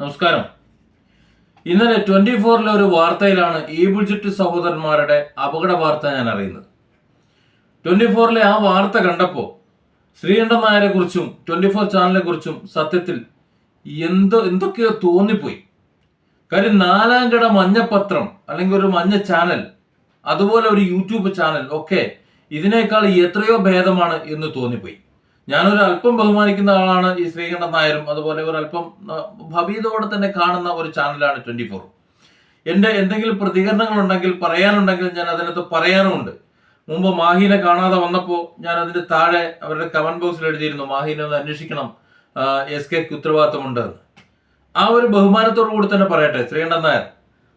നമസ്കാരം. ഇന്നലെ 24-ലെ ഒരു വാർത്തയിലാണ് ഈ ബുൾജിറ്റ് സഹോദരന്മാരുടെ അപകട വാർത്ത ഞാൻ അറിയുന്നത്. 24-ലെ ആ വാർത്ത കണ്ടപ്പോൾ ശ്രീകണ്ഠൻ നായരെ കുറിച്ചും 24 ചാനലിനെ കുറിച്ചും സത്യത്തിൽ എന്തൊക്കെയോ തോന്നിപ്പോയി. കാര്യം നാലാംകട മഞ്ഞപ്പത്രം അല്ലെങ്കിൽ ഒരു മഞ്ഞ ചാനൽ, അതുപോലെ ഒരു യൂട്യൂബ് ചാനൽ ഒക്കെ ഇതിനേക്കാൾ എത്രയോ ഭേദമാണ് എന്ന് തോന്നിപ്പോയി. ഞാനൊരു അല്പം ബഹുമാനിക്കുന്ന ആളാണ് ഈ ശ്രീകണ്ഠൻ നായരും, അതുപോലെ ഒരു അല്പം ഭവ്യതയോടെ തന്നെ കാണുന്ന ഒരു ചാനലാണ് 24. എൻ്റെ എന്തെങ്കിലും പ്രതികരണങ്ങൾ ഉണ്ടെങ്കിൽ പറയാനുണ്ടെങ്കിൽ ഞാൻ അതിനകത്ത് പറയാറുമുണ്ട്. മുമ്പ് മാഹീനെ കാണാതെ വന്നപ്പോൾ ഞാൻ അതിന് താഴെ അവരുടെ കമന്റ് ബോക്സിൽ എഴുതിയിരുന്നു, മാഹീനെ ഒന്ന് അന്വേഷിക്കണം, SK ഉത്തരവാദിത്തമുണ്ട് എന്ന്. ആ ഒരു ബഹുമാനത്തോടു കൂടി തന്നെ പറയട്ടെ, ശ്രീകണ്ഠൻ നായർ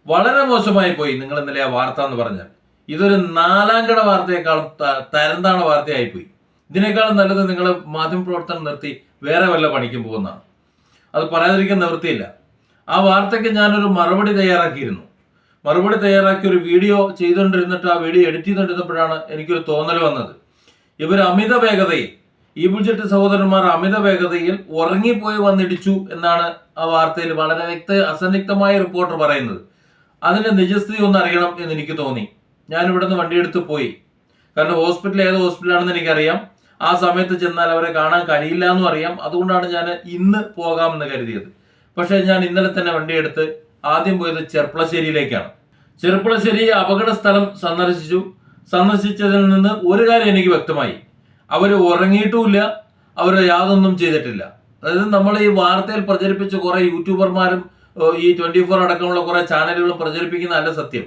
വളരെ മോശമായി പോയി നിങ്ങൾ ഇന്നലെ ആ വാർത്ത എന്ന് പറഞ്ഞാൽ. ഇതൊരു നാലാംകട വാർത്തയെക്കാളും തരംതാണ വാർത്തയായിപ്പോയി. ഇതിനേക്കാളും നല്ലത് നിങ്ങൾ മാധ്യമപ്രവർത്തനം നിർത്തി വേറെ വല്ല പണിക്കും പോകുന്നതാണ്. അത് പറയാതിരിക്കാൻ നിവൃത്തിയില്ല. ആ വാർത്തയ്ക്ക് ഞാനൊരു മറുപടി തയ്യാറാക്കി ഒരു വീഡിയോ ചെയ്തുകൊണ്ടിരുന്നിട്ട് ആ വീഡിയോ എഡിറ്റ് ചെയ്തുകൊണ്ടിരുന്നപ്പോഴാണ് എനിക്കൊരു തോന്നൽ വന്നത്. ഇവർ അമിത വേഗതയിൽ, ഈ ബുൾജിറ്റ് സഹോദരന്മാർ അമിത വേഗതയിൽ ഉറങ്ങിപ്പോയി വന്നിടിച്ചു എന്നാണ് ആ വാർത്തയിൽ വളരെ അസന്നിഗ്ധമായ റിപ്പോർട്ടർ പറയുന്നത്. അതിന്റെ നിജസ്ഥിതി ഒന്ന് അറിയണം എന്ന് എനിക്ക് തോന്നി. ഞാൻ ഇവിടുന്ന് വണ്ടിയെടുത്ത് പോയി. കാരണം ഏത് ഹോസ്പിറ്റലാണെന്ന് എനിക്കറിയാം. ആ സമയത്ത് ചെന്നാൽ അവരെ കാണാൻ കഴിയില്ല എന്നും അറിയാം. അതുകൊണ്ടാണ് ഞാൻ ഇന്ന് പോകാമെന്ന് കരുതിയത്. പക്ഷേ ഞാൻ ഇന്നലെ തന്നെ വണ്ടിയെടുത്ത് ആദ്യം പോയത് ചെർപ്പളശ്ശേരിയിലേക്കാണ്. ചെർപ്പളശ്ശേരി അപകട സ്ഥലം സന്ദർശിച്ചതിൽ നിന്ന് ഒരു കാര്യം എനിക്ക് വ്യക്തമായി: അവർ ഉറങ്ങിയിട്ടുമില്ല, അവർ യാതൊന്നും ചെയ്തിട്ടില്ല. അതായത് നമ്മൾ ഈ വാർത്തയിൽ പ്രചരിപ്പിച്ച കുറെ യൂട്യൂബർമാരും ഈ 24 അടക്കമുള്ള കുറെ ചാനലുകളും പ്രചരിപ്പിക്കുന്ന അല്ല സത്യം.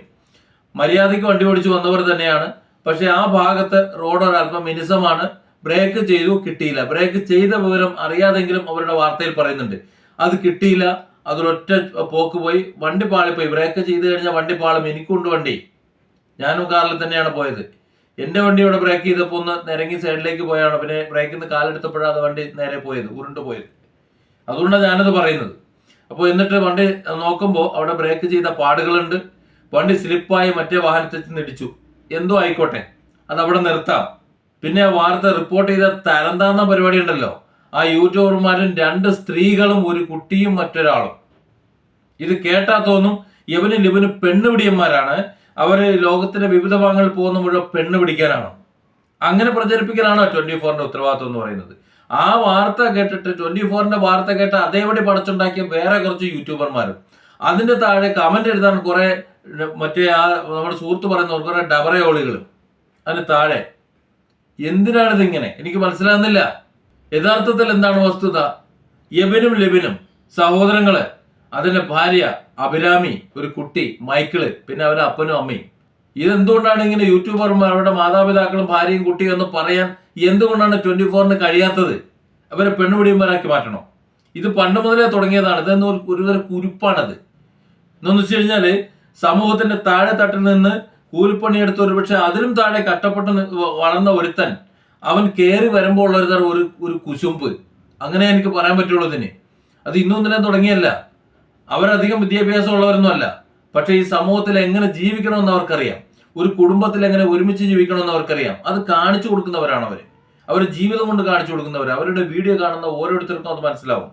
മര്യാദയ്ക്ക് വണ്ടി ഓടിച്ചു വന്നവർ തന്നെയാണ്. പക്ഷെ ആ ഭാഗത്ത് റോഡ് ഒരല്പം മിനുസമാണ്. ബ്രേക്ക് ചെയ്തു, കിട്ടിയില്ല. ബ്രേക്ക് ചെയ്ത വിവരം അറിയാതെങ്കിലും അവരുടെ വാർത്തയിൽ പറയുന്നുണ്ട്. അത് കിട്ടിയില്ല, അതൊരൊറ്റ പോക്ക് പോയി, വണ്ടി പാളിപ്പോയി. ബ്രേക്ക് ചെയ്ത് കഴിഞ്ഞാൽ വണ്ടി പാളും. എനിക്കുണ്ട് വണ്ടി, ഞാനും കാറിൽ തന്നെയാണ് പോയത്. എൻ്റെ വണ്ടി ഇവിടെ ബ്രേക്ക് ചെയ്തപ്പോൾ ഒന്ന് നിരങ്ങി സൈഡിലേക്ക് പോയാണ്. പിന്നെ ബ്രേക്കിൽ നിന്ന് കാലെടുത്തപ്പോഴാണ് അത് വണ്ടി നേരെ പോയത്, ഉരുണ്ട് പോയത്. അതുകൊണ്ടാണ് ഞാനത് പറയുന്നത്. അപ്പോൾ എന്നിട്ട് വണ്ടി നോക്കുമ്പോൾ അവിടെ ബ്രേക്ക് ചെയ്ത പാടുകളുണ്ട്. വണ്ടി സ്ലിപ്പായി മറ്റേ വാഹനത്തിൽ ഇടിച്ചു. എന്തോ ആയിക്കോട്ടെ, അത് അവിടെ നിർത്താം. പിന്നെ ആ വാർത്ത റിപ്പോർട്ട് ചെയ്ത തരംതാന്ന പരിപാടി ഉണ്ടല്ലോ, ആ യൂട്യൂബർമാരും 2 സ്ത്രീകളും ഒരു കുട്ടിയും മറ്റൊരാളും. ഇത് കേട്ടാ തോന്നും ഇവനും പെണ്ണുപിടിയന്മാരാണ്, അവര് ലോകത്തിന്റെ വിവിധ ഭാഗങ്ങളിൽ പോകുന്ന മുഴുവൻ പെണ്ണ് പിടിക്കാനാണ്. അങ്ങനെ പ്രചരിപ്പിക്കലാണോ 24-ന്റെ ഉത്തരവാദിത്വം എന്ന് പറയുന്നത്? ആ വാർത്ത കേട്ടിട്ട് 24-ന്റെ വാർത്ത കേട്ട അതേപടി പടച്ചുണ്ടാക്കിയ വേറെ കുറച്ച് യൂട്യൂബർമാരും, അതിന്റെ താഴെ കമന്റ് എഴുതാൻ കുറെ നമ്മുടെ സുഹൃത്ത് പറയുന്ന കുറെ ഡബറയോളികളും അതിന് താഴെ. എന്തിനാണിതിങ്ങനെ? എനിക്ക് മനസ്സിലാകുന്നില്ല. യഥാർത്ഥത്തിൽ എന്താണ് വസ്തുത? യബിനും ലെബിനും സഹോദരങ്ങള്, അതിന്റെ ഭാര്യ അഭിരാമി, ഒരു കുട്ടി മൈക്കിള്, പിന്നെ അവരുടെ അപ്പനും അമ്മയും. ഇതെന്തുകൊണ്ടാണ് ഇങ്ങനെ യൂട്യൂബർമാർ അവരുടെ മാതാപിതാക്കളും ഭാര്യയും കുട്ടിയും എന്ന് പറയാൻ എന്തുകൊണ്ടാണ് 24-ന് കഴിയാത്തത്? അവരെ പെണ്ണുപിടിയന്മാരാക്കി മാറ്റണം. ഇത് പണ്ട് മുതലേ തുടങ്ങിയതാണ്. ഇതെന്ന് ഒരുതരം കുരുപ്പാണത്. എന്നു വെച്ച് കഴിഞ്ഞാല് സമൂഹത്തിന്റെ താഴെ തട്ടിൽ നിന്ന് കൂലിപ്പണിയെടുത്ത് ഒരുപക്ഷെ അതിലും താഴെ കഷ്ടപ്പെട്ട് വളർന്ന ഒരുത്തൻ, അവൻ കയറി വരുമ്പോൾ ഉള്ള ഒരു കുശുമ്പ്, അങ്ങനെ എനിക്ക് പറയാൻ പറ്റുള്ളൂ ഇതിന്. അത് ഇന്നും ഇന്നലെ തുടങ്ങിയല്ല. അവരധികം വിദ്യാഭ്യാസം ഉള്ളവരൊന്നും അല്ല. പക്ഷെ ഈ സമൂഹത്തിൽ എങ്ങനെ ജീവിക്കണമെന്ന് അവർക്കറിയാം. ഒരു കുടുംബത്തിൽ എങ്ങനെ ഒരുമിച്ച് ജീവിക്കണമെന്ന് അവർക്കറിയാം. അത് കാണിച്ചു കൊടുക്കുന്നവരാണ് അവർ ജീവിതം കൊണ്ട് കാണിച്ചു കൊടുക്കുന്നവർ. അവരുടെ വീഡിയോ കാണുന്ന ഓരോരുത്തർക്കും അത് മനസ്സിലാവും.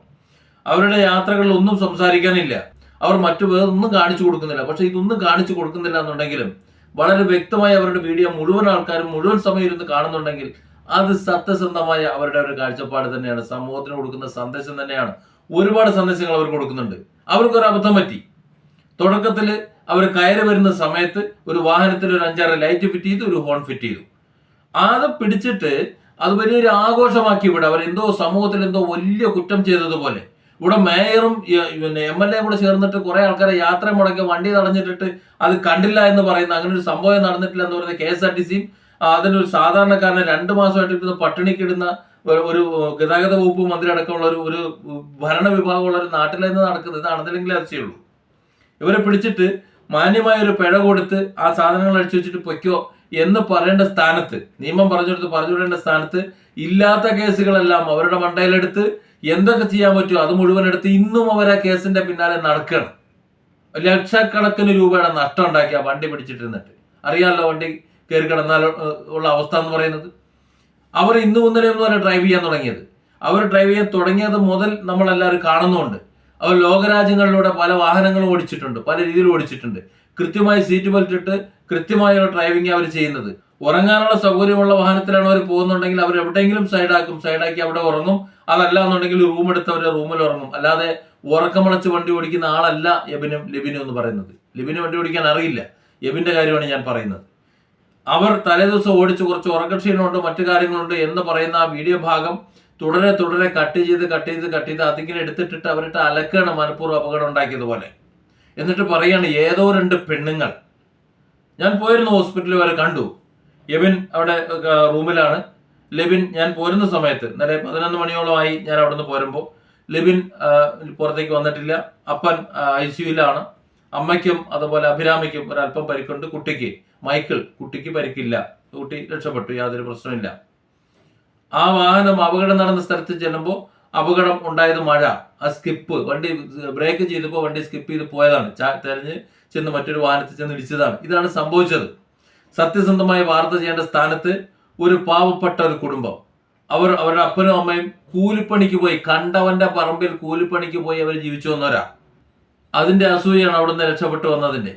അവരുടെ യാത്രകളിൽ ഒന്നും സംസാരിക്കാനില്ല, അവർ മറ്റു വേറൊന്നും കാണിച്ചു കൊടുക്കുന്നില്ല. പക്ഷെ ഇതൊന്നും കാണിച്ചു കൊടുക്കുന്നില്ല എന്നുണ്ടെങ്കിലും വളരെ വ്യക്തമായി അവരുടെ വീഡിയോ മുഴുവൻ ആൾക്കാരും മുഴുവൻ സമയം ഇരുന്ന് കാണുന്നുണ്ടെങ്കിൽ അത് സത്യസന്ധമായ അവരുടെ ഒരു കാഴ്ചപ്പാട് തന്നെയാണ്, സമൂഹത്തിന് കൊടുക്കുന്ന സന്ദേശം തന്നെയാണ്. ഒരുപാട് സന്ദേശങ്ങൾ അവർ കൊടുക്കുന്നുണ്ട്. അവർക്കൊരു അബദ്ധം പറ്റി. തുടക്കത്തിൽ അവർ കയറി വരുന്ന സമയത്ത് ഒരു വാഹനത്തിൽ ഒരു 5-6 ലൈറ്റ് ഫിറ്റ് ചെയ്തു, ഒരു ഹോൺ ഫിറ്റ് ചെയ്തു. അത് പിടിച്ചിട്ട് അത് വലിയൊരു ആഘോഷമാക്കി ഇവിടെ. അവർ സമൂഹത്തിൽ വലിയ കുറ്റം ചെയ്തതുപോലെ. ഇവിടെ മേയറും MLA കൂടെ ചേർന്നിട്ട് കുറെ ആൾക്കാരെ യാത്ര മുടക്കി വണ്ടി തടഞ്ഞിട്ടിട്ട് അത് കണ്ടില്ല എന്ന് പറയുന്ന, അങ്ങനെ ഒരു സംഭവം നടന്നിട്ടില്ല എന്ന് പറയുന്ന KSRTCയും അതിനൊരു സാധാരണക്കാരനെ 2 മാസമായിട്ട് പട്ടിണിക്കിടുന്ന ഒരു ഗതാഗത വകുപ്പ് മന്ത്രി അടക്കമുള്ള ഒരു ഭരണ വിഭാഗമുള്ള ഒരു നാട്ടിലെന്ന് നടക്കുന്നത്. ഇത് നടന്നില്ലെങ്കിലേ അത് ചെയ്യുള്ളൂ. ഇവരെ പിടിച്ചിട്ട് മാന്യമായ ഒരു പിഴ കൊടുത്ത് ആ സാധനങ്ങൾ അടിച്ചു വെച്ചിട്ട് പൊയ്ക്കോ എന്ന് പറയേണ്ട സ്ഥാനത്ത്, നിയമം പറഞ്ഞുവിടേണ്ട സ്ഥാനത്ത് ഇല്ലാത്ത കേസുകളെല്ലാം അവരുടെ മണ്ടയിലെടുത്ത് എന്തൊക്കെ ചെയ്യാൻ പറ്റുമോ അത് മുഴുവൻ എടുത്ത് ഇന്നും അവർ ആ കേസിന്റെ പിന്നാലെ നടക്കണം. ലക്ഷക്കണക്കിന് രൂപയുടെ നഷ്ടം ഉണ്ടാക്കി ആ വണ്ടി പിടിച്ചിട്ടിരുന്നിട്ട്. അറിയാമല്ലോ വണ്ടി കയറി കിടന്നാൽ ഉള്ള അവസ്ഥ എന്ന് പറയുന്നത്. അവർ ഇന്നും ഇന്നലെയൊന്നും ഡ്രൈവ് ചെയ്യാൻ തുടങ്ങിയത്. അവർ ഡ്രൈവ് ചെയ്യാൻ തുടങ്ങിയത് മുതൽ നമ്മളെല്ലാവരും കാണുന്നുണ്ട്. അവർ ലോകരാജ്യങ്ങളിലൂടെ പല വാഹനങ്ങളും ഓടിച്ചിട്ടുണ്ട്, പല രീതിയിൽ ഓടിച്ചിട്ടുണ്ട്. കൃത്യമായി സീറ്റ് ബെൽറ്റ് ഇട്ട് കൃത്യമായുള്ള ഡ്രൈവിംഗ് അവർ ചെയ്യുന്നത്. ഉറങ്ങാനുള്ള സൗകര്യമുള്ള വാഹനത്തിലാണ് അവർ പോകുന്നുണ്ടെങ്കിൽ അവർ എവിടെയെങ്കിലും സൈഡാക്കി അവിടെ ഉറങ്ങും. അതല്ല എന്നുണ്ടെങ്കിൽ റൂം എടുത്ത് അവർ റൂമിൽ ഉറങ്ങും. അല്ലാതെ ഉറക്കമളച്ച് വണ്ടി ഓടിക്കുന്ന ആളല്ല ലിബിനും എന്ന് പറയുന്നത്. ലിബിന് വണ്ടി ഓടിക്കാൻ അറിയില്ല. എബിന്റെ കാര്യമാണ് ഞാൻ പറയുന്നത്. അവർ തലേദിവസം ഓടിച്ച് കുറച്ച് ഉറക്കക്ഷീണമുണ്ട്, മറ്റു കാര്യങ്ങളുണ്ട് എന്ന് പറയുന്ന ആ വീഡിയോ ഭാഗം തുടരെ കട്ട് ചെയ്ത് അതിങ്ങനെ എടുത്തിട്ടിട്ട് അവരിട്ട് അലക്കാണ് മനഃപൂർവ്വം അപകടം ഉണ്ടാക്കിയതുപോലെ. എന്നിട്ട് പറയാണ് ഏതോ 2 പെണ്ണുങ്ങൾ. ഞാൻ പോയിരുന്നു ഹോസ്പിറ്റലിൽ വരെ കണ്ടു. എബിൻ അവിടെ റൂമിലാണ്. ലെബിൻ ഞാൻ പോരുന്ന സമയത്ത് ഇന്നലെ 11 മണിയോളമായി ഞാൻ അവിടെ നിന്ന് പോരുമ്പോൾ ലെബിൻ പുറത്തേക്ക് വന്നിട്ടില്ല. അപ്പൻ ICUയിലാണ്. അമ്മയ്ക്കും അതുപോലെ അഭിരാമിക്കും ഒരല്പം പരിക്കുണ്ട്. കുട്ടിക്ക് പരിക്കില്ല. കുട്ടി രക്ഷപ്പെട്ടു, യാതൊരു പ്രശ്നമില്ല. ആ വാഹനം അപകടം നടന്ന സ്ഥലത്ത് ചെല്ലുമ്പോൾ അപകടം ഉണ്ടായത് മഴ. ആ വണ്ടി ബ്രേക്ക് ചെയ്തപ്പോൾ വണ്ടി സ്കിപ്പ് ചെയ്ത് പോയതാണ്. തെരഞ്ഞ് ചെന്ന് മറ്റൊരു വാഹനത്തിൽ ചെന്ന് ഇടിച്ചതാണ്. ഇതാണ് സംഭവിച്ചത്. സത്യസന്ധമായി വാർത്ത ചെയ്യേണ്ട സ്ഥാനത്ത് ഒരു പാവപ്പെട്ട ഒരു കുടുംബം, അവരുടെ അപ്പനും അമ്മയും കൂലിപ്പണിക്ക് പോയി, കണ്ടവന്റെ പറമ്പിൽ കൂലിപ്പണിക്ക് പോയി അവർ ജീവിച്ചു വന്നവരാ. അതിന്റെ അസൂയാണ് അവിടുന്ന് രക്ഷപ്പെട്ടു വന്നതിന്റെ.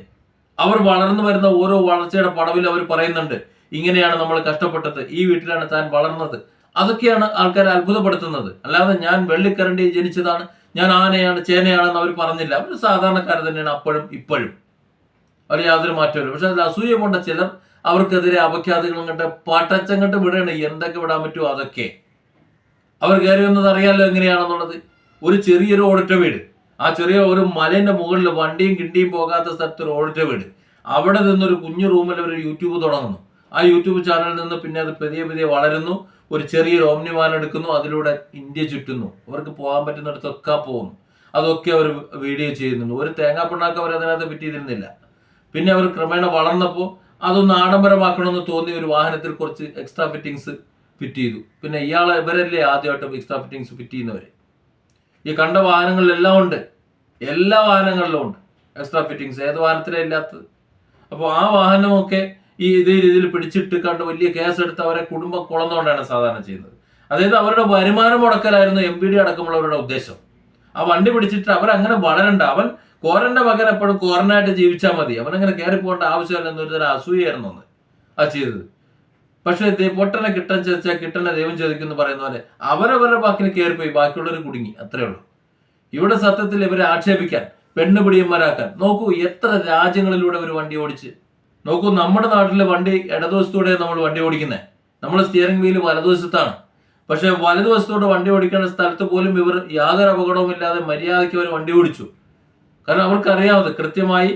അവർ വളർന്നു വരുന്ന ഓരോ വളർച്ചയുടെ പടവിൽ അവർ പറയുന്നുണ്ട്, ഇങ്ങനെയാണ് നമ്മൾ കഷ്ടപ്പെട്ടത്, ഈ വീട്ടിലാണ് താൻ വളർന്നത്. അതൊക്കെയാണ് ആൾക്കാരെ അത്ഭുതപ്പെടുത്തുന്നത്. അല്ലാതെ ഞാൻ വെള്ളിക്കരണ്ടി ജനിച്ചതാണ്, ഞാൻ ആനയാണ് ചേനയാണെന്ന് അവർ പറഞ്ഞില്ല. അവർ സാധാരണക്കാർ തന്നെയാണ് അപ്പോഴും ഇപ്പോഴും. അവർ യാതൊരു മാറ്റമില്ല. പക്ഷെ അതിൽ അസൂയ കൊണ്ട ചിലർ അവർക്കെതിരെ അപഖ്യാതികളും കണ്ട് പട്ടച്ചം കണ്ട് വിടയാണ്. എന്തൊക്കെ വിടാൻ പറ്റുമോ അതൊക്കെ. അവർ കയറി വന്നത് അറിയാമല്ലോ എങ്ങനെയാണെന്നുള്ളത്. ഒരു ചെറിയൊരു ഓടിട്ട വീട്, ആ ചെറിയ ഒരു മലേന്റെ മുകളിൽ വണ്ടിയും കിണ്ടിയും പോകാത്ത സ്ഥലത്ത് ഒരു ഓടിട്ട വീട്. അവിടെ നിന്നൊരു കുഞ്ഞു റൂമിൽ ഒരു യൂട്യൂബ് തുടങ്ങുന്നു. ആ യൂട്യൂബ് ചാനലിൽ നിന്ന് പിന്നെ അത് പതിയെ വളരുന്നു. ഒരു ചെറിയൊരു ഓമ്നി വാൻ എടുക്കുന്നു, അതിലൂടെ ഇന്ത്യ ചുറ്റുന്നു. അവർക്ക് പോകാൻ പറ്റുന്നിടത്തൊക്കെ പോകുന്നു. അതൊക്കെ അവർ വീഡിയോ ചെയ്യുന്നു. ഒരു തേങ്ങാപ്പിണ്ണാക്ക് അവർ അതിനകത്ത് ഫിറ്റ് ചെയ്തിരുന്നില്ല. പിന്നെ അവർ ക്രമേണ വളർന്നപ്പോൾ അതൊന്ന് ആഡംബരമാക്കണമെന്ന് തോന്നി ഒരു വാഹനത്തിൽ കുറച്ച് എക്സ്ട്രാ ഫിറ്റിങ്സ് ഫിറ്റ് ചെയ്തു. പിന്നെ ഇവരല്ലേ ആദ്യമായിട്ട് എക്സ്ട്രാ ഫിറ്റിങ്സ് ഫിറ്റ് ചെയ്യുന്നവര്. ഈ കണ്ട വാഹനങ്ങളിലെല്ലാം ഉണ്ട്, എല്ലാ വാഹനങ്ങളിലും ഉണ്ട് എക്സ്ട്രാ ഫിറ്റിങ്സ്. ഏത് വാഹനത്തിലേ ഇല്ലാത്തത്? അപ്പോൾ ആ വാഹനമൊക്കെ ഇതേ രീതിയിൽ പിടിച്ചിട്ട് കണ്ട് വലിയ കേസെടുത്ത് അവരെ കുടുംബം കുളന്നുകൊണ്ടാണ് സാധാരണ ചെയ്യുന്നത്. അതായത് അവരുടെ വരുമാനം മുടക്കലായിരുന്നു MPD അടക്കമുള്ളവരുടെ ഉദ്ദേശം. ആ വണ്ടി പിടിച്ചിട്ട് അവരങ്ങനെ വളരണ്ട, അവൻ കോരന്റെ മകൻ എപ്പോഴും കോരനായിട്ട് ജീവിച്ചാൽ മതി, അവനങ്ങനെ കയറി പോകേണ്ട ആവശ്യമില്ല എന്നൊരു തരം അസൂയായിരുന്നു അന്ന് ആ ചെയ്തത്. പക്ഷെ പൊട്ടനെ കിട്ടനെ ദൈവം ചോദിക്കുന്നു പറയുന്ന പോലെ അവരവരുടെ വാക്കിന് കയറിപ്പോയി, ബാക്കിയുള്ളവർ കുടുങ്ങി. അത്രേ ഉള്ളൂ. ഇവിടെ സത്യത്തിൽ ഇവരെ ആക്ഷേപിക്കാൻ, പെണ്ണുപിടിയന്മാരാക്കാൻ നോക്കൂ. എത്ര രാജ്യങ്ങളിലൂടെ ഒരു വണ്ടി ഓടിച്ച് നോക്കൂ. നമ്മുടെ നാട്ടിലെ വണ്ടി ഇടതുവശത്തൂടെ നമ്മൾ വണ്ടി ഓടിക്കുന്നത്, നമ്മൾ സ്റ്റിയറിംഗ് വീല് വലതുവശത്താണ്. പക്ഷെ വലതുവശത്തോടെ വണ്ടി ഓടിക്കേണ്ട സ്ഥലത്ത് പോലും ഇവർ യാതൊരു അപകടവും ഇല്ലാതെ മര്യാദയ്ക്ക് അവർ വണ്ടി ഓടിച്ചു. കാരണം അവർക്കറിയാവുന്നത് കൃത്യമായി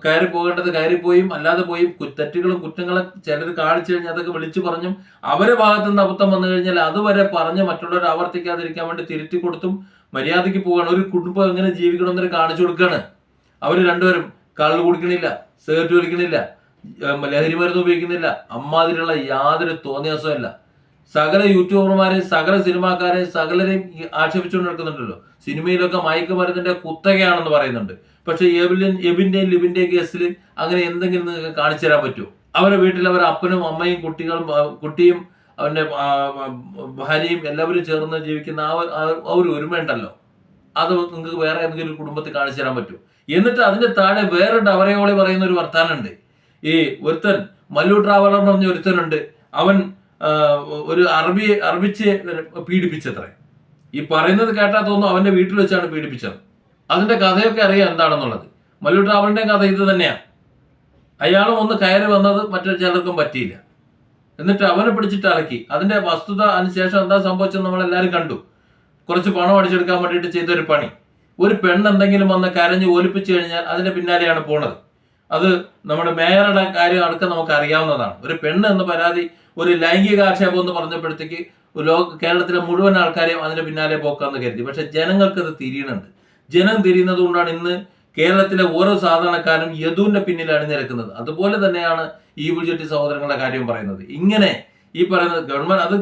കയറി പോകേണ്ടത് കയറിപ്പോയും അല്ലാതെ പോയും തെറ്റുകളും കുറ്റങ്ങളും ചിലർ കാണിച്ചു കഴിഞ്ഞാൽ അതൊക്കെ വിളിച്ചു പറഞ്ഞും അവരെ ഭാഗത്തു നിന്ന് അബദ്ധം വന്നു കഴിഞ്ഞാൽ അതുവരെ പറഞ്ഞ് മറ്റുള്ളവർ ആവർത്തിക്കാതിരിക്കാൻ വേണ്ടി തിരുത്തി കൊടുത്തും മര്യാദയ്ക്ക് പോവുകയാണ്. ഒരു കുടുംബം എങ്ങനെ ജീവിക്കണമെന്നൊരു കാണിച്ചു കൊടുക്കുകയാണ്. അവർ രണ്ടുപേരും കള്ള് കുടിക്കണില്ല, സിഗരറ്റ് വലിക്കണില്ല, ലഹരി മരുന്ന് ഉപയോഗിക്കുന്നില്ല, അമ്മാതിരിയുള്ള യാതൊരു തോന്നിയാസമല്ല. സകല യൂട്യൂബർമാരെയും സകല സിനിമാക്കാരെയും സകലരെയും ആക്ഷേപിച്ചുകൊണ്ട് നടക്കുന്നുണ്ടല്ലോ. സിനിമയിലൊക്കെ മയക്കുമരുന്നിന്റെ കുത്തകയാണെന്ന് പറയുന്നുണ്ട്. പക്ഷെ എബിന്റെയും ലിബിന്റെയും കേസിൽ അങ്ങനെ എന്തെങ്കിലും നിങ്ങൾക്ക് കാണിച്ചു തരാൻ പറ്റുമോ? അവരുടെ വീട്ടിൽ അവരുടെ അപ്പനും അമ്മയും കുട്ടിയും അവന്റെ ഭാര്യയും എല്ലാവരും ചേർന്ന് ജീവിക്കുന്ന ആ ഒരു ഒരുമയുണ്ടല്ലോ, അത് നിങ്ങൾക്ക് വേറെ ഏതെങ്കിലും കുടുംബത്തിൽ കാണിച്ചു തരാൻ പറ്റുമോ? എന്നിട്ട് അതിന്റെ താഴെ വേറെ ഡവറയോളി പറയുന്ന ഒരു വർത്താനുണ്ട്. ഈ ഒരുത്തൻ മല്ലു ട്രാവലർ എന്ന് പറഞ്ഞ ഒരുത്തനുണ്ട്. അവൻ ഒരു അറബിച്ച് പീഡിപ്പിച്ചത്രേ. ഈ പറയുന്നത് കേട്ടാൽ തോന്നുന്നു അവന്റെ വീട്ടിൽ വെച്ചാണ് പീഡിപ്പിച്ചത്. അതിന്റെ കഥയൊക്കെ അറിയാം എന്താണെന്നുള്ളത്. മല്ലു ട്രാവലിന്റെ കഥ ഇത് തന്നെയാണ്. അയാളും ഒന്ന് കയറി വന്നത് മറ്റൊരു ചിലർക്കും പറ്റിയില്ല. എന്നിട്ട് അവനെ പിടിച്ചിട്ട് അലക്കി. അതിന്റെ വസ്തുത അതിനുശേഷം എന്താ സംഭവിച്ചത് നമ്മളെല്ലാവരും കണ്ടു. കുറച്ച് പണം അടിച്ചെടുക്കാൻ വേണ്ടിയിട്ട് ചെയ്തൊരു പണി. ഒരു പെണ്ണെന്തെങ്കിലും വന്ന് കരഞ്ഞ് ഒലിപ്പിച്ചു കഴിഞ്ഞാൽ അതിന്റെ പിന്നാലെയാണ് പോണത്. അത് നമ്മുടെ മേയറുടെ കാര്യം അടക്കം നമുക്ക് അറിയാവുന്നതാണ്. ഒരു പെണ്ണ് എന്ന പരാതി, ഒരു ലൈംഗിക ആക്ഷേപം എന്ന് പറഞ്ഞപ്പോഴത്തേക്ക് കേരളത്തിലെ മുഴുവൻ ആൾക്കാരെയും അതിന്റെ പിന്നാലെ പോക്കാന്ന് കരുതി. പക്ഷെ ജനങ്ങൾക്ക് അത് തിരിയുന്നുണ്ട്. ജനം തിരിയുന്നത് കൊണ്ടാണ് ഇന്ന് കേരളത്തിലെ ഓരോ സാധാരണക്കാരും യദുവിന്റെ പിന്നിൽ അണിനിരക്കുന്നത്. അതുപോലെ തന്നെയാണ് ഈ ബുൾജെട്ടി സഹോദരങ്ങളുടെ കാര്യം പറയുന്നത്. ഇങ്ങനെ ഈ പറയുന്നത്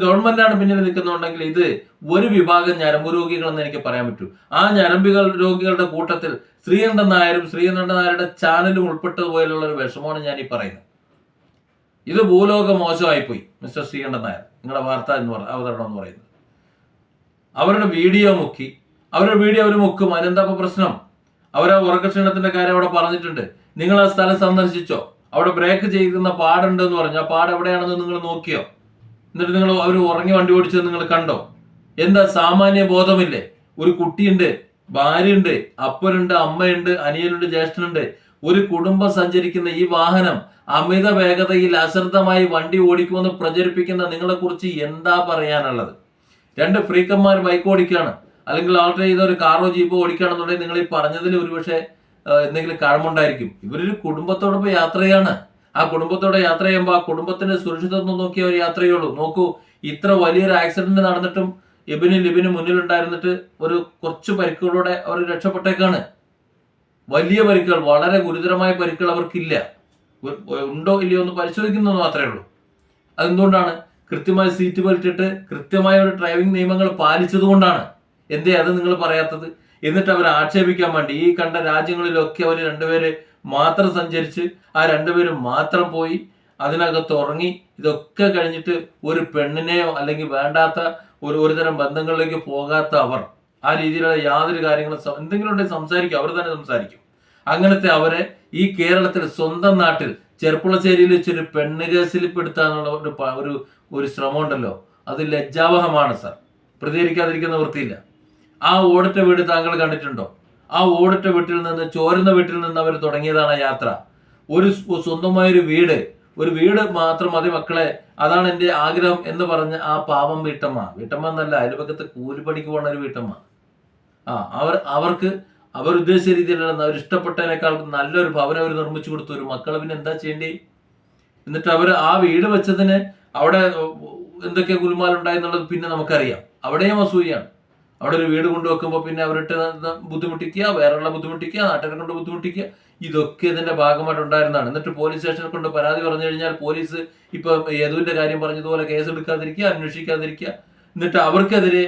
ഗവൺമെന്റാണ് പിന്നിൽ നിൽക്കുന്നുണ്ടെങ്കിൽ ഇത് ഒരു വിഭാഗം ഞരമ്പ് രോഗികളെന്ന് എനിക്ക് പറയാൻ പറ്റൂ. ആ ഞരമ്പുകൾ രോഗികളുടെ കൂട്ടത്തിൽ ശ്രീകണ്ഠൻ നായരുടെ ചാനലും ഉൾപ്പെട്ടതുപോലുള്ള ഒരു വിഷമമാണ് ഞാൻ ഈ പറയുന്നത്. ഇത് ഭൂലോകം മോശമായിപ്പോയി മിസ്റ്റർ ശ്രീകണ്ഠൻ നായർ, നിങ്ങളുടെ വാർത്ത അവതരണം എന്ന് പറയുന്നത്. അവരുടെ വീഡിയോ മുക്കി അവരുടെ വീഡിയോ അവർ മുക്കും. അതിനെന്താ പ്രശ്നം? അവർ ആ ഉറക്കക്ഷീണത്തിന്റെ കാര്യം അവിടെ പറഞ്ഞിട്ടുണ്ട്. നിങ്ങൾ ആ സ്ഥലം സന്ദർശിച്ചോ? അവിടെ ബ്രേക്ക് ചെയ്യുന്ന പാടുണ്ട് എന്ന് പറഞ്ഞു. ആ പാട് എവിടെയാണെന്ന് നിങ്ങൾ നോക്കിയോ? എന്നിട്ട് നിങ്ങൾ അവർ ഉറങ്ങി വണ്ടി ഓടിച്ചത് നിങ്ങൾ കണ്ടോ? എന്താ സാമാന്യ ബോധമില്ലേ? ഒരു കുട്ടിയുണ്ട്, ഭാര്യയുണ്ട്, അപ്പനുണ്ട്, അമ്മയുണ്ട്, അനിയനുണ്ട്, ജ്യേഷ്ഠനുണ്ട്. ഒരു കുടുംബം സഞ്ചരിക്കുന്ന ഈ വാഹനം അമിത വേഗതയിൽ അശ്രദ്ധമായി വണ്ടി ഓടിക്കുമെന്ന് പ്രചരിപ്പിക്കുന്ന നിങ്ങളെ കുറിച്ച് എന്താ പറയാനുള്ളത്? രണ്ട് ഫ്രീക്കന്മാർ ബൈക്ക് ഓടിക്കുകയാണ്, അല്ലെങ്കിൽ ആൾട്ടർ ചെയ്ത ഒരു കാറോ ജീപ്പോ ഓടിക്കുകയാണെന്നുണ്ടെങ്കിൽ നിങ്ങൾ ഈ പറഞ്ഞതിൽ ഒരുപക്ഷെ എന്തെങ്കിലും കഴമുണ്ടായിരിക്കും. ഇവരൊരു കുടുംബത്തോടൊപ്പം യാത്ര ചെയ്യാണ്. ആ കുടുംബത്തോടെ യാത്ര ചെയ്യുമ്പോൾ ആ കുടുംബത്തിന്റെ സുരക്ഷിതത്വം നോക്കിയ ഒരു യാത്രയുള്ളൂ. നോക്കൂ, ഇത്ര വലിയൊരു ആക്സിഡന്റ് നടന്നിട്ടും ലിബിന് മുന്നിലുണ്ടായിരുന്നിട്ട് ഒരു കുറച്ച് പരിക്കുകളോടെ അവർ രക്ഷപ്പെട്ടേക്കാണ്. വലിയ പരിക്കുകൾ, വളരെ ഗുരുതരമായ പരിക്കുകൾ അവർക്കില്ല. ഉണ്ടോ ഇല്ലയോ എന്ന് പരിശോധിക്കുന്നത് മാത്രമേ ഉള്ളൂ. അതെന്തുകൊണ്ടാണ്? കൃത്യമായി സീറ്റ് ബെൽറ്റ് ഇട്ട് കൃത്യമായ ഒരു ഡ്രൈവിംഗ് നിയമങ്ങൾ പാലിച്ചത് കൊണ്ടാണ്. എന്തേ അത് നിങ്ങൾ പറയാത്തത്? എന്നിട്ട് അവർ ആക്ഷേപിക്കാൻ വേണ്ടി ഈ കണ്ട രാജ്യങ്ങളിലൊക്കെ അവർ രണ്ടുപേര് മാത്രം സഞ്ചരിച്ച് ആ രണ്ടുപേരും മാത്രം പോയി അതിനകത്ത് ഉറങ്ങി ഇതൊക്കെ കഴിഞ്ഞിട്ട് ഒരു പെണ്ണിനെയോ അല്ലെങ്കിൽ വേണ്ടാത്ത ഒരുതരം ബന്ധങ്ങളിലേക്ക് പോകാത്ത അവർ ആ രീതിയിലുള്ള യാതൊരു കാര്യങ്ങളും എന്തെങ്കിലും ഉണ്ടെങ്കിൽ സംസാരിക്കും, അവർ തന്നെ സംസാരിക്കും. അങ്ങനത്തെ അവരെ ഈ കേരളത്തിൽ സ്വന്തം നാട്ടിൽ ചെർപ്പുളശ്ശേരിയിൽ വെച്ചൊരു പെണ്ണ് കേസിൽ പെടുത്താനുള്ള ഒരു ശ്രമം ഉണ്ടല്ലോ, അത് ലജ്ജാവഹമാണ് സാർ. പ്രതികരിക്കാതിരിക്കുന്ന വൃത്തിയില്ല. ആ ഓടിട്ട വീട് താങ്കൾ കണ്ടിട്ടുണ്ടോ? ആ ഓടിട്ട വീട്ടിൽ നിന്ന്, ചോരുന്ന വീട്ടിൽ നിന്ന് അവർ തുടങ്ങിയതാണ് യാത്ര. ഒരു സ്വന്തമായൊരു വീട് മാത്രം മതി മക്കളെ, അതാണ് എൻ്റെ ആഗ്രഹം എന്ന് പറഞ്ഞ ആ പാവം വീട്ടമ്മ എന്നല്ല, അയൽപക്കത്ത് കൂലിപ്പണിക്ക് പോണ ഒരു വീട്ടമ്മ. അവർ ഉദ്ദേശിച്ച രീതിയിലുള്ള അവർ ഇഷ്ടപ്പെട്ടതിനേക്കാൾ നല്ലൊരു ഭവനം അവർ നിർമ്മിച്ചു കൊടുത്തു. ഒരു മക്കളെ പിന്നെ എന്താ ചെയ്യേണ്ടി? എന്നിട്ട് അവർ ആ വീട് വെച്ചതിന് അവിടെ എന്തൊക്കെ ഗുലുമാലുണ്ടായി എന്നുള്ളത് പിന്നെ നമുക്കറിയാം. അവിടെയും അസൂയാണ്. അവിടെ ഒരു വീട് കൊണ്ടുവെക്കുമ്പോൾ പിന്നെ അവരിട്ട് ബുദ്ധിമുട്ടിക്കുക, വേറെയുള്ള ബുദ്ധിമുട്ടിക്കുക, നാട്ടുകാരെ കൊണ്ട് ബുദ്ധിമുട്ടിക്കുക, ഇതൊക്കെ ഇതിന്റെ ഭാഗമായിട്ട് ഉണ്ടായിരുന്നതാണ്. എന്നിട്ട് പോലീസ് സ്റ്റേഷനിൽ കൊണ്ട് പരാതി പറഞ്ഞു കഴിഞ്ഞാൽ പോലീസ് ഇപ്പൊ യദുവിന്റെ കാര്യം പറഞ്ഞതുപോലെ കേസ് എടുക്കാതിരിക്കുക, അന്വേഷിക്കാതിരിക്കുക, എന്നിട്ട് അവർക്കെതിരെ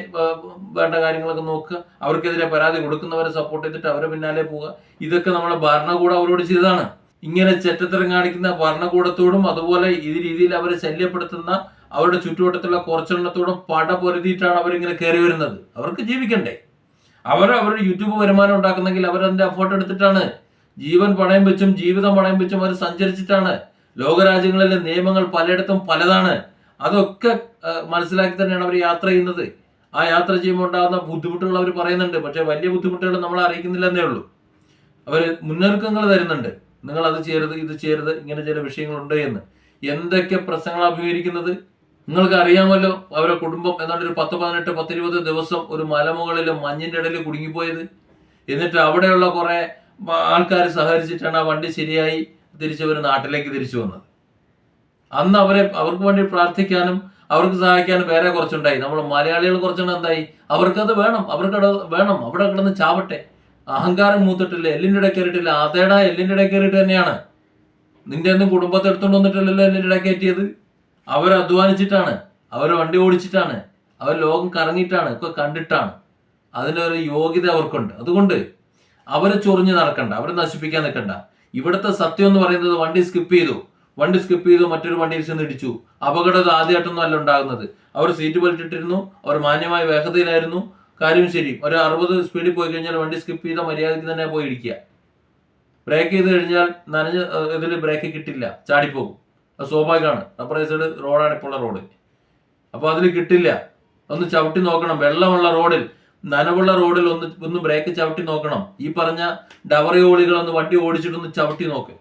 വേണ്ട കാര്യങ്ങളൊക്കെ നോക്കുക, അവർക്കെതിരെ പരാതി കൊടുക്കുന്നവരെ സപ്പോർട്ട് ചെയ്തിട്ട് അവരെ പിന്നാലെ പോവുക. ഇതൊക്കെ നമ്മളെ ഭരണകൂടം അവരോട് ചെയ്തതാണ്. ഇങ്ങനെ ചെറ്റത്തരം കാണിക്കുന്ന ഭരണകൂടത്തോടും അതുപോലെ ഈ രീതിയിൽ അവരെ ശല്യപ്പെടുത്തുന്ന അവരുടെ ചുറ്റുവട്ടത്തുള്ള കുറച്ചെണ്ണത്തോടും പട പൊരുതിയിട്ടാണ് അവരിങ്ങനെ കയറി വരുന്നത്. അവർക്ക് ജീവിക്കണ്ടേ? അവരുടെ യൂട്യൂബ് വരുമാനം ഉണ്ടാക്കുന്നെങ്കിൽ അവരതിന്റെ എഫേർട്ട് എടുത്തിട്ടാണ്. ജീവൻ പണയം വെച്ചും ജീവിതം പണയം വെച്ചും അവർ സഞ്ചരിച്ചിട്ടാണ്. ലോകരാജ്യങ്ങളിലെ നിയമങ്ങൾ പലയിടത്തും പലതാണ്. അതൊക്കെ മനസ്സിലാക്കി തന്നെയാണ് അവർ യാത്ര ചെയ്യുന്നത്. ആ യാത്ര ചെയ്യുമ്പോൾ ഉണ്ടാകുന്ന ബുദ്ധിമുട്ടുകൾ അവർ പറയുന്നുണ്ട്. പക്ഷെ വലിയ ബുദ്ധിമുട്ടുകൾ നമ്മളെ അറിയിക്കുന്നില്ലെന്നേ ഉള്ളൂ. അവർ മുന്നൊരുക്കങ്ങൾ തരുന്നുണ്ട്. നിങ്ങൾ അത് ചെയ്യരുത്, ഇത് ചെയ്യരുത്, ഇങ്ങനെ ചില വിഷയങ്ങളുണ്ട് എന്ന്. എന്തൊക്കെ പ്രശ്നങ്ങൾ അഭിമുഖീകരിക്കുന്നത് നിങ്ങൾക്ക് അറിയാമല്ലോ. അവരുടെ കുടുംബം ഏതാണ്ട് ഒരു 10-18, 10-20 ദിവസം ഒരു മലമുകളിലും മഞ്ഞിന്റെ ഇടയിൽ കുടുങ്ങിപ്പോയത്. എന്നിട്ട് അവിടെയുള്ള കുറെ ആൾക്കാർ സഹകരിച്ചിട്ടാണ് ആ വണ്ടി ശരിയായി തിരിച്ചവർ നാട്ടിലേക്ക് തിരിച്ചു വന്നത്. അന്ന് അവർക്ക് വേണ്ടി പ്രാർത്ഥിക്കാനും അവർക്ക് സഹായിക്കാനും വേറെ കുറച്ചുണ്ടായി. നമ്മൾ മലയാളികൾ കുറച്ചെണ്ണം എന്തായി? അവർക്കത് വേണം, അവിടെ കിടന്ന് ചാവട്ടെ. അഹങ്കാരം മൂത്തിട്ടില്ല, എല്ലിൻ്റെ ഇടയിൽ കയറിയിട്ടില്ല. അതേടാ, എല്ലിൻ്റെ ഇടയിൽ കയറിയിട്ട് തന്നെയാണ്. നിന്റെ ഒന്നും കുടുംബത്തെ എടുത്തോണ്ട് വന്നിട്ടില്ലല്ലോ എല്ലിൻ്റെ ഇടയിൽ കയറ്റിയത്. അവർ അധ്വാനിച്ചിട്ടാണ്, അവർ വണ്ടി ഓടിച്ചിട്ടാണ്, അവർ ലോകം കറങ്ങിയിട്ടാണ്, ഒക്കെ കണ്ടിട്ടാണ്. അതിനൊരു യോഗ്യത അവർക്കുണ്ട്. അതുകൊണ്ട് അവരെ ചൊറിഞ്ഞ് നടക്കണ്ട, അവരെ നശിപ്പിക്കാൻ നിൽക്കണ്ട. ഇവിടുത്തെ സത്യം എന്ന് പറയുന്നത് വണ്ടി സ്കിപ്പ് ചെയ്തു മറ്റൊരു വണ്ടിയിൽ ചെന്ന് ഇടിച്ചു. അപകടം ആദ്യമായിട്ടൊന്നും അല്ല ഉണ്ടാകുന്നത്. അവർ സീറ്റ് ബെൽറ്റ് ഇട്ടിരുന്നു, അവർ മാന്യമായ വേഗതയിലായിരുന്നു. കാര്യം ശരി, ഒരു 60 സ്പീഡിൽ പോയി കഴിഞ്ഞാൽ വണ്ടി സ്കിപ്പ് ചെയ്ത മര്യാദയ്ക്ക് തന്നെ പോയി ഇടിക്കുക. ബ്രേക്ക് ചെയ്ത് കഴിഞ്ഞാൽ നനഞ്ഞ ഇതിൽ ബ്രേക്ക് കിട്ടില്ല, ചാടിപ്പോകും. അത് സ്വാഭാവികമാണ്. റബ്ബറൈസ്ഡ് റോഡാണ് ഇപ്പോൾ ഉള്ള റോഡ്. അപ്പോൾ അതിൽ കിട്ടില്ല. ഒന്ന് ചവിട്ടി നോക്കണം. വെള്ളമുള്ള റോഡിൽ, നനവുള്ള റോഡിൽ ഒന്ന് ബ്രേക്ക് ചവിട്ടി നോക്കണം. ഈ പറഞ്ഞ ഡവറിയോളികളൊന്ന് വണ്ടി ഓടിച്ചിട്ടൊന്ന് ചവിട്ടി നോക്ക്.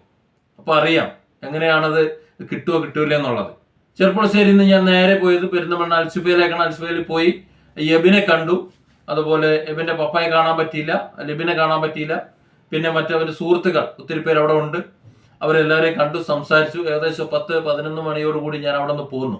അപ്പോൾ അറിയാം എങ്ങനെയാണത് കിട്ടുമോ കിട്ടൂല എന്നുള്ളത്. ചെർപ്പുളശ്ശേരിയിൽ നിന്ന് ഞാൻ നേരെ പോയത് പെരിന്തൽമണ്ണ അൽസുഫയിലേക്കാണ്. അൽസുഫയിൽ പോയി യബിനെ കണ്ടു. അതുപോലെ യബിന്റെ പപ്പായെ കാണാൻ പറ്റിയില്ല, ലിബിനെ കാണാൻ പറ്റിയില്ല. പിന്നെ മറ്റവരുടെ സുഹൃത്തുക്കൾ ഒത്തിരി പേര് അവിടെ ഉണ്ട്. അവരെല്ലാവരെയും കണ്ടു, സംസാരിച്ചു. ഏകദേശം 10-11 മണിയോടുകൂടി ഞാൻ അവിടെ നിന്ന് പോന്നു.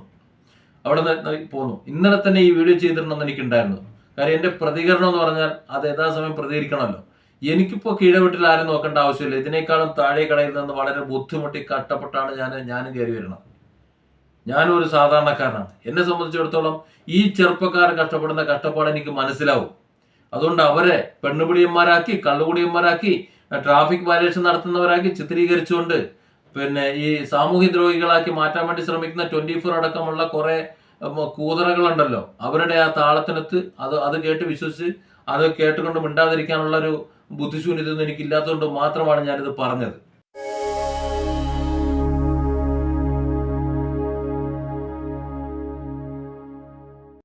ഇന്നലെ തന്നെ ഈ വീഡിയോ ചെയ്തിട്ടുണ്ടെന്ന് എനിക്കുണ്ടായിരുന്നു. കാര്യം എൻ്റെ പ്രതികരണം എന്ന് പറഞ്ഞാൽ അത് യഥാസമയം പ്രതികരിക്കണമല്ലോ. എനിക്കിപ്പോൾ കീഴവീട്ടിൽ ആരും നോക്കേണ്ട ആവശ്യമില്ല. ഇതിനേക്കാളും താഴെ കടയിൽ നിന്ന് വളരെ ബുദ്ധിമുട്ടി കഷ്ടപ്പെട്ടാണ് ഞാനും കയറി വരുന്നത്. ഞാനും ഒരു സാധാരണക്കാരനാണ്. എന്നെ സംബന്ധിച്ചിടത്തോളം ഈ ചെറുപ്പക്കാർ കഷ്ടപ്പെടുന്ന കഷ്ടപ്പാട് എനിക്ക് മനസ്സിലാവും. അതുകൊണ്ട് അവരെ പെണ്ണുപിടിയന്മാരാക്കി, കള്ളുകുടിയന്മാരാക്കി, ട്രാഫിക് വയലേഷൻ നടത്തുന്നവരാക്കി ചിത്രീകരിച്ചുകൊണ്ട് പിന്നെ ഈ സാമൂഹ്യ ദ്രോഹികളാക്കി മാറ്റാൻ വേണ്ടി ശ്രമിക്കുന്ന 24 അടക്കമുള്ള കുറെ കൂതറകളുണ്ടല്ലോ. അവരുടെ ആ താളത്തിനൊത്ത് അത് കേട്ട് വിശ്വസിച്ച് അത് കേട്ടുകൊണ്ട് മിണ്ടാതിരിക്കാനുള്ള ഒരു ബുദ്ധിശൂന്യതൊന്നും എനിക്കില്ലാത്തതുകൊണ്ട് മാത്രമാണ് ഞാനിത് പറഞ്ഞത്.